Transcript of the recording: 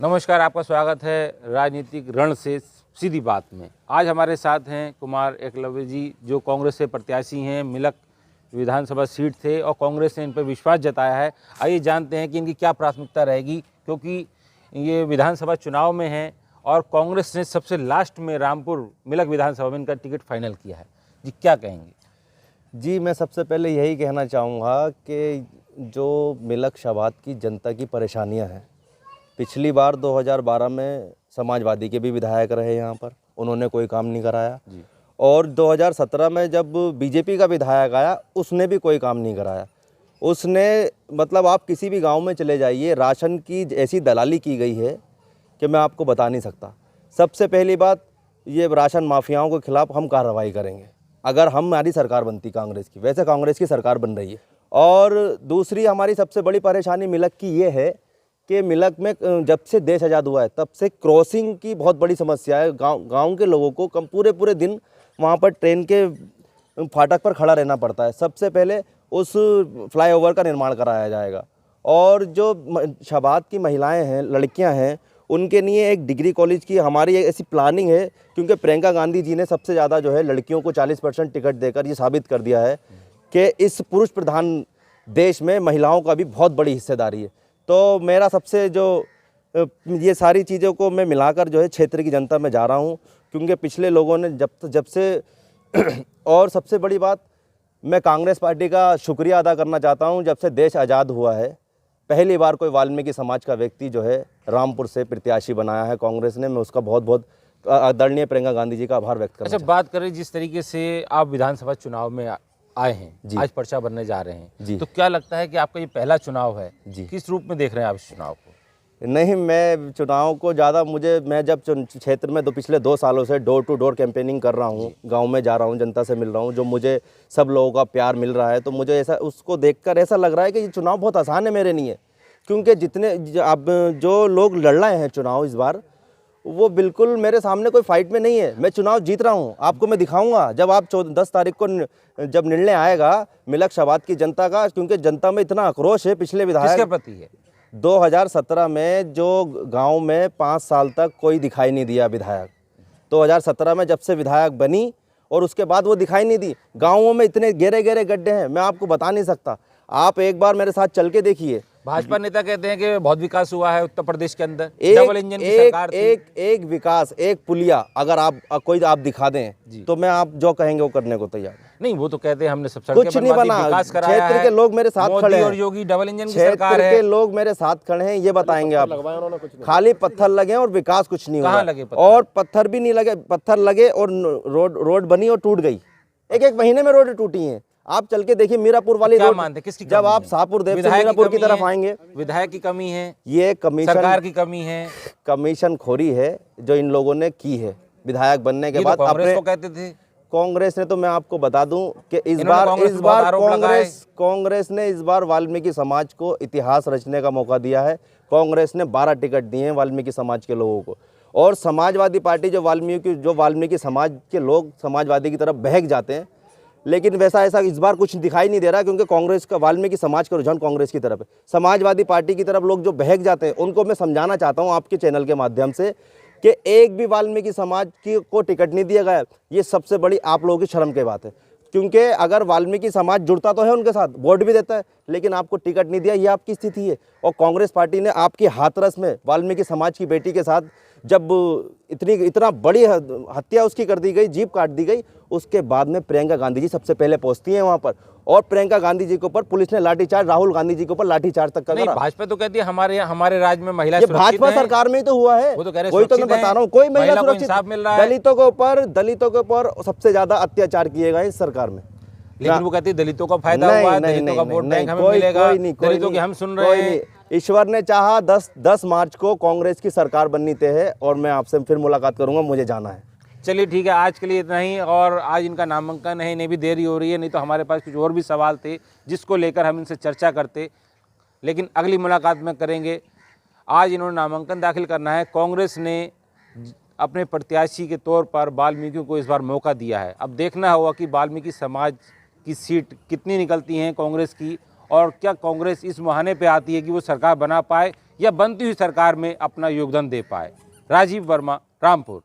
नमस्कार, आपका स्वागत है राजनीतिक रण से सीधी बात में। आज हमारे साथ हैं कुमार एकलव्य जी, जो कांग्रेस से प्रत्याशी हैं। मिलक विधानसभा सीट थे और कांग्रेस ने इन पर विश्वास जताया है। आइए जानते हैं कि इनकी क्या प्राथमिकता रहेगी, क्योंकि ये विधानसभा चुनाव में है और कांग्रेस ने सबसे लास्ट में रामपुर मिलक विधानसभा में इनका टिकट फाइनल किया है। जी, क्या कहेंगे? जी, मैं सबसे पहले यही कहना चाहूँगा कि जो मिलक शबात की जनता की परेशानियां हैं, पिछली बार 2012 में समाजवादी के भी विधायक रहे यहाँ पर, उन्होंने कोई काम नहीं कराया जी। और 2017 में जब बीजेपी का विधायक आया, उसने भी कोई काम नहीं कराया। उसने मतलब आप किसी भी गांव में चले जाइए, राशन की ऐसी दलाली की गई है कि मैं आपको बता नहीं सकता। सबसे पहली बात, ये राशन माफियाओं के खिलाफ हम कार्रवाई करेंगे अगर हमारी सरकार बनती कांग्रेस की। वैसे कांग्रेस की सरकार बन रही है। और दूसरी हमारी सबसे बड़ी परेशानी मिलक की ये है कि मिलक में जब से देश आज़ाद हुआ है तब से क्रॉसिंग की बहुत बड़ी समस्या है। गांव के लोगों को पूरे दिन वहाँ पर ट्रेन के फाटक पर खड़ा रहना पड़ता है। सबसे पहले उस फ्लाईओवर का निर्माण कराया जाएगा। और जो शबात की महिलाएं हैं, लड़कियां हैं, उनके लिए एक डिग्री कॉलेज की हमारी एक ऐसी प्लानिंग है, क्योंकि प्रियंका गांधी जी ने सबसे ज़्यादा जो है लड़कियों को 40% टिकट देकर ये साबित कर दिया है कि इस पुरुष प्रधान देश में महिलाओं का भी बहुत बड़ी हिस्सेदारी है। तो मेरा सबसे जो ये सारी चीज़ों को मैं मिलाकर जो है क्षेत्र की जनता में जा रहा हूँ, क्योंकि पिछले लोगों ने जब से और सबसे बड़ी बात, मैं कांग्रेस पार्टी का शुक्रिया अदा करना चाहता हूँ। जब से देश आज़ाद हुआ है, पहली बार कोई वाल्मीकि समाज का व्यक्ति जो है रामपुर से प्रत्याशी बनाया है कांग्रेस ने। मैं उसका बहुत बहुत आदरणीय प्रियंका गांधी जी का आभार व्यक्त करना। अच्छा, बात करें जिस तरीके से आप विधानसभा चुनाव में आए हैं, आज पर्चा भरने जा रहे हैं, तो क्या लगता है कि आपका ये पहला चुनाव है? किस रूप में देख रहे हैं आप इस चुनाव को? नहीं, मैं चुनाव को ज़्यादा मैं जब क्षेत्र में पिछले 2 सालों से डोर टू डोर कैंपेनिंग कर रहा हूँ, गांव में जा रहा हूँ, जनता से मिल रहा हूँ, जो मुझे सब लोगों का प्यार मिल रहा है, तो मुझे ऐसा उसको देखकर ऐसा लग रहा है कि ये चुनाव बहुत आसान है मेरे लिए। क्योंकि अब जो लोग लड़ रहे हैं चुनाव इस बार, वो बिल्कुल मेरे सामने कोई फाइट में नहीं है। मैं चुनाव जीत रहा हूँ, आपको मैं दिखाऊंगा जब आप 10 तारीख को जब निर्णय आएगा मिलक शबात की जनता का। क्योंकि जनता में इतना आक्रोश है पिछले विधायक किसके प्रति है? 2017 में जो गांव में 5 साल तक कोई दिखाई नहीं दिया विधायक, 2017 में जब से विधायक बनी और उसके बाद वो दिखाई नहीं दी। गाँवों में इतने गहरे गड्ढे हैं, मैं आपको बता नहीं सकता। आप एक बार मेरे साथ चल के देखिए। भाजपा नेता कहते हैं कि बहुत विकास हुआ है उत्तर प्रदेश के अंदर, डबल इंजन की सरकार थी। एक विकास, एक पुलिया अगर आप दिखा दें तो मैं आप जो कहेंगे वो करने को तैयार। नहीं, वो तो कहते हैं हमने सब कुछ नहीं बना, क्षेत्र के लोग मेरे साथ खड़े हैं। और योगी डबल इंजन की सरकार है, क्षेत्र के लोग मेरे साथ खड़े हैं, ये बताएंगे आप। खाली पत्थर लगे और विकास कुछ नहीं हुआ। लगे और पत्थर भी नहीं लगे, पत्थर लगे और रोड बनी और टूट गई। एक महीने में रोड टूटी है। आप चल के देखिए मीरापुर वाली रोड, जब आप शाहपुर देव से मीरापुर की तरफ आएंगे। विधायक की कमी है, ये कमीशन सरकार की कमी है, कमीशन खोरी है जो इन लोगों ने की है विधायक बनने के बाद। कांग्रेस को कहते थे, कांग्रेस ने, तो मैं आपको बता दूं कि इस बार कांग्रेस ने इस बार वाल्मीकि समाज को इतिहास रचने का मौका दिया है। कांग्रेस ने 12 टिकट दिए हैं वाल्मीकि समाज के लोगों को। और समाजवादी पार्टी जो वाल्मीकि समाज के लोग समाजवादी की तरफ बहक जाते हैं, लेकिन ऐसा इस बार कुछ दिखाई नहीं दे रहा, क्योंकि कांग्रेस का वाल्मीकि समाज का रुझान कांग्रेस की तरफ है। समाजवादी पार्टी की तरफ लोग जो बहक जाते हैं, उनको मैं समझाना चाहता हूं आपके चैनल के माध्यम से कि एक भी वाल्मीकि समाज को टिकट नहीं दिया गया। ये सबसे बड़ी आप लोगों की शर्म की बात है, क्योंकि अगर वाल्मीकि समाज जुड़ता तो है उनके साथ, वोट भी देता है, लेकिन आपको टिकट नहीं दिया, ये आपकी स्थिति है। और कांग्रेस पार्टी ने आपकी हाथरस में वाल्मीकि समाज की बेटी के साथ जब इतना बड़ी हत्या उसकी कर दी गई, जीभ काट दी गई, उसके बाद में प्रियंका गांधी जी सबसे पहले पहुंचती हैं वहां पर। और प्रियंका गांधी जी के ऊपर पुलिस ने लाठीचार्ज, राहुल गांधी जी के ऊपर लाठीचार्ज तक करा। भाजपा तो कहती है हमारे राज्य में महिला सुरक्षित भाजपा सरकार में ही तो हुआ है। वो तो कह रहे, वही तो मैं बता रहा हूँ, कोई महिला सुरक्षित मिल रहा है। दलितों के ऊपर सबसे ज्यादा अत्याचार किए गए इस सरकार में। लेकिन वो कहती है दलितों का फायदा हुआ है, दलितों का वोट बैंक हमें मिलेगा, दलितों की हम सुन रहे हैं। ईश्वर ने चाहा 10 मार्च को कांग्रेस की सरकार बननी तय है और मैं आपसे फिर मुलाकात करूंगा, मुझे जाना है। चलिए ठीक है, आज के लिए इतना ही। और आज इनका नामांकन है, इन्हें भी देरी हो रही है, नहीं तो हमारे पास कुछ और भी सवाल थे जिसको लेकर हम इनसे चर्चा करते, लेकिन अगली मुलाकात में करेंगे। आज इन्होंने नामांकन दाखिल करना है। कांग्रेस ने अपने प्रत्याशी के तौर पर वाल्मीकि को इस बार मौका दिया है। अब देखना होगा कि वाल्मीकि समाज की सीट कितनी निकलती हैं कांग्रेस की, और क्या कांग्रेस इस बहाने पे आती है कि वो सरकार बना पाए, या बनती हुई सरकार में अपना योगदान दे पाए। राजीव वर्मा, रामपुर।